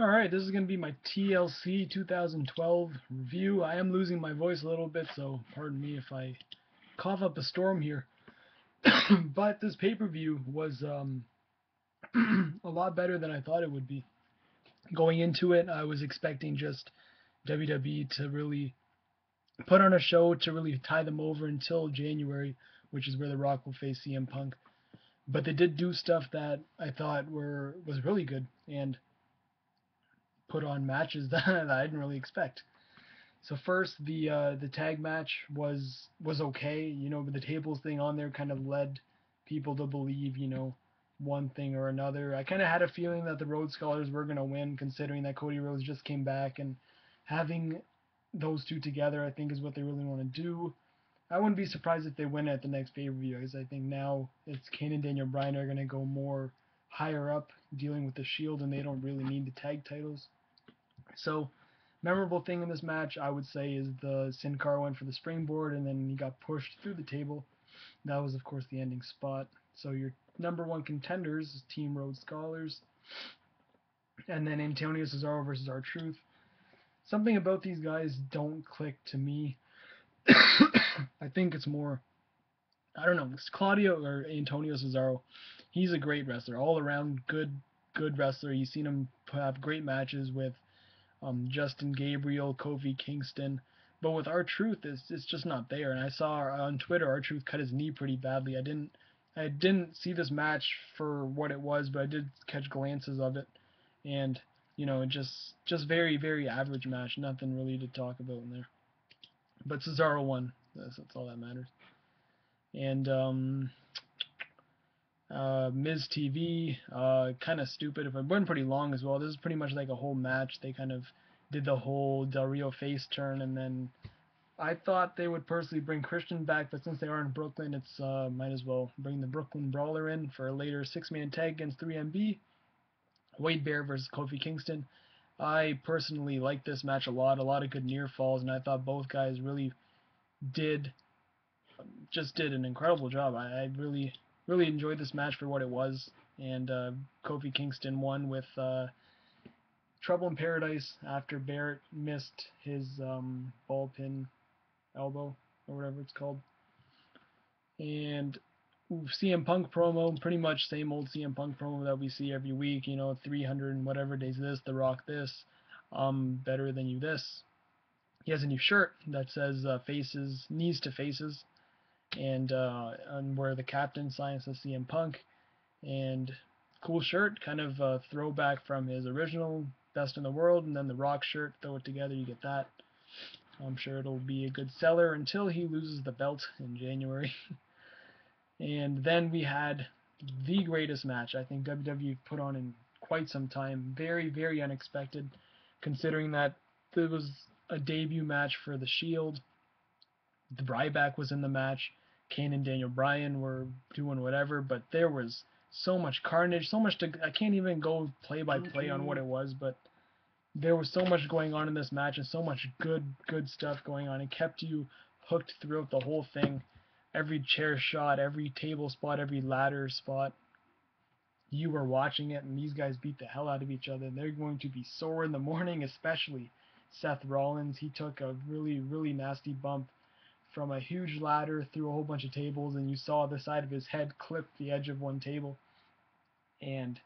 Alright, this is going to be my TLC 2012 review. I am losing my voice a little bit, so pardon me if I cough up a storm here. But this pay-per-view was a lot better than I thought it would be. Going into it, I was expecting just WWE to really put on a show to really tie them over until January, which is where The Rock will face CM Punk. But they did do stuff that I thought was really good and put on matches that I didn't really expect. So first, the tag match was okay. But the tables thing on there kind of led people to believe, one thing or another. I kind of had a feeling that the Rhodes Scholars were gonna win, considering that Cody Rhodes just came back, and having those two together, I think, is what they really want to do. I wouldn't be surprised if they win at the next pay-per-view, because I think now it's Kane and Daniel Bryan are gonna go more higher up, dealing with the Shield, and they don't really need the tag titles. So, memorable thing in this match, I would say, is the Sin Cara went for the springboard and then he got pushed through the table. That was, of course, the ending spot. So your number one contenders is Team Rhodes Scholars, and then Antionio, Cesaro versus R-Truth. Something about these guys don't click to me. I think it's more, I don't know, it's Claudio or Antonio Cesaro. He's a great wrestler, all around good wrestler. You've seen him have great matches with Justin Gabriel, Kofi, Kingston. But with R-Truth, it's just not there. And I saw on Twitter R-Truth cut his knee pretty badly. I didn't see this match for what it was, but I did catch glances of it, and just very average match. Nothing really to talk about in there. But Cesaro won. That's all that matters. And Miz TV, kind of stupid. If it went pretty long as well. This is pretty much like a whole match. They kind of did the whole Del Rio face turn, and then I thought they would personally bring Christian back, but since they are in Brooklyn, it's might as well bring the Brooklyn Brawler in for a later six-man tag against 3MB. Wade Barrett versus Kofi Kingston. I personally like this match a lot of good near falls, and I thought both guys really did an incredible job. I really enjoyed this match for what it was, and Kofi Kingston won with Trouble in Paradise after Barrett missed his ball pin elbow or whatever it's called. And CM Punk promo, pretty much same old CM Punk promo that we see every week. 300 and whatever days this, The Rock this, better than you this. He has a new shirt that says faces, knees to faces, and where the captain signs says CM Punk, and cool shirt, kind of a throwback from his original Best in the World, and then the Rock shirt, throw it together, you get that. I'm sure it'll be a good seller until he loses the belt in January. And then we had the greatest match I think WWE put on in quite some time. Very unexpected, considering that there was a debut match for the Shield. The Ryback was in the match. Kane and Daniel Bryan were doing whatever, but there was so much carnage, so much I can't even go play by play on what it was, but there was so much going on in this match and so much good stuff going on. It kept you hooked throughout the whole thing. Every chair shot, every table spot, every ladder spot. You were watching it, and these guys beat the hell out of each other. They're going to be sore in the morning, especially Seth Rollins. He took a really nasty bump from a huge ladder through a whole bunch of tables, and you saw the side of his head clip the edge of one table. And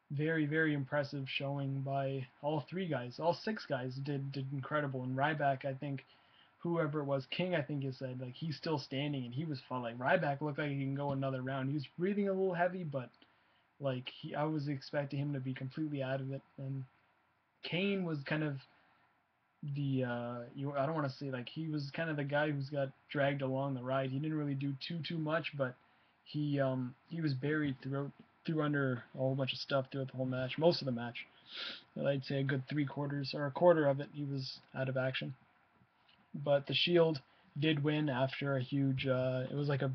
very impressive showing by all three guys. All six guys did incredible. And Ryback, I think, whoever it was, King, I think he said, like, he's still standing, and he was fun. Like, Ryback looked like he can go another round. He was breathing a little heavy, but like I was expecting him to be completely out of it. And Kane was kind of the I don't want to say, like, he was kind of the guy who's got dragged along the ride. He didn't really do too much, but he was buried through under a whole bunch of stuff throughout the whole match, most of the match. I'd say a good 3/4 or a quarter of it he was out of action. But the Shield did win after a huge it was like I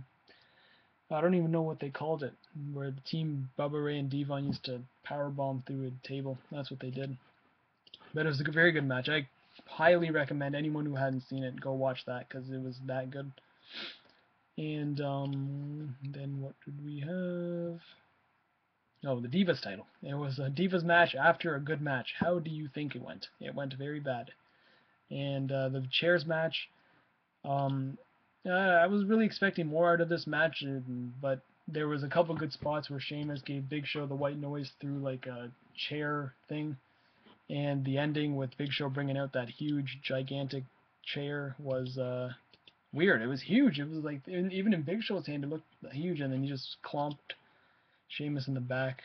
don't even know what they called it, where the team Bubba Ray and Devon used to powerbomb through a table. That's what they did. But it was a very good match. I highly recommend anyone who hadn't seen it go watch that, because it was that good. And then what did we have? No, the Divas title. It was a Divas match after a good match. How do you think it went? It went very bad. And the chairs match, um, I was really expecting more out of this match, but there was a couple good spots where Sheamus gave Big Show the white noise through like a chair thing, and the ending with Big Show bringing out that huge, gigantic chair was weird. It was huge. It was like even in Big Show's hand, it looked huge, and then he just clomped Sheamus in the back,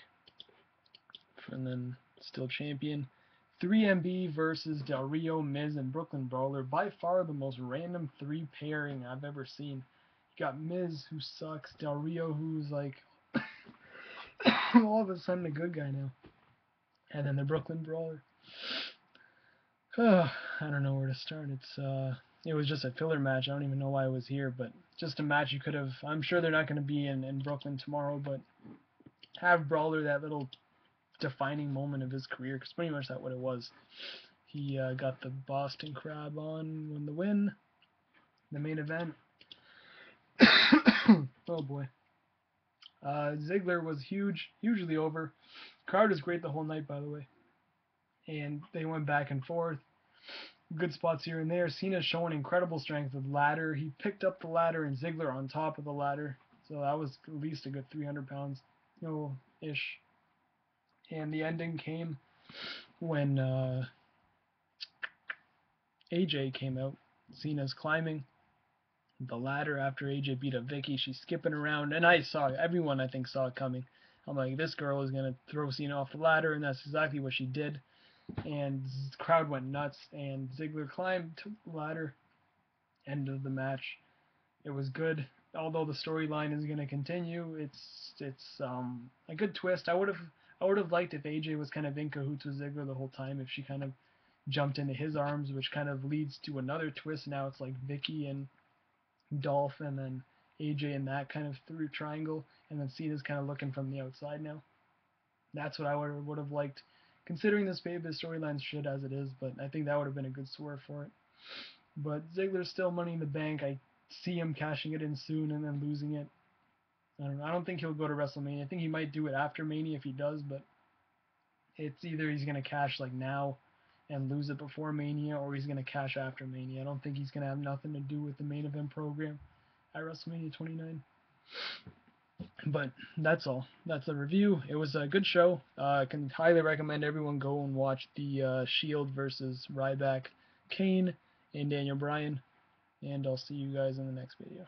and then still champion. 3MB versus Del Rio, Miz, and Brooklyn Brawler. By far the most random 3 pairing I've ever seen. You got Miz, who sucks, Del Rio, who's like all of a sudden a good guy now, and then the Brooklyn Brawler. I don't know where to start. It was just a filler match. I don't even know why I was here, but just a match you could have. I'm sure they're not going to be in Brooklyn tomorrow, but have Brawler that little defining moment of his career, because pretty much that's what it was. He got the Boston Crab on, won the win, the main event. Oh boy. Ziggler was huge, hugely over. Crowd was great the whole night, by the way. And they went back and forth. Good spots here and there. Cena showing incredible strength with the ladder. He picked up the ladder and Ziggler on top of the ladder. So that was at least a good 300 pounds, ish. And the ending came when AJ came out. Cena's climbing the ladder after AJ beat up Vicky. She's skipping around, and everyone I think saw it coming. I'm like, this girl is going to throw Cena off the ladder, and that's exactly what she did. And the crowd went nuts, and Ziggler climbed, took the ladder, end of the match. It was good. Although the storyline is going to continue, it's a good twist. I would have liked if AJ was kind of in cahoots with Ziggler the whole time, if she kind of jumped into his arms, which kind of leads to another twist. Now it's like Vicky and Dolph, and then AJ in that kind of through triangle, and then Cena's kind of looking from the outside now. That's what I would have liked, considering this storyline's shit as it is, but I think that would have been a good swerve for it. But Ziggler's still Money in the Bank. I see him cashing it in soon and then losing it. I don't think he'll go to WrestleMania. I think he might do it after Mania if he does, but it's either he's going to cash like now and lose it before Mania, or he's going to cash after Mania. I don't think he's going to have nothing to do with the main event program at WrestleMania 29. But that's all. That's the review. It was a good show. I can highly recommend everyone go and watch the Shield versus Ryback, Kane, and Daniel Bryan. And I'll see you guys in the next video.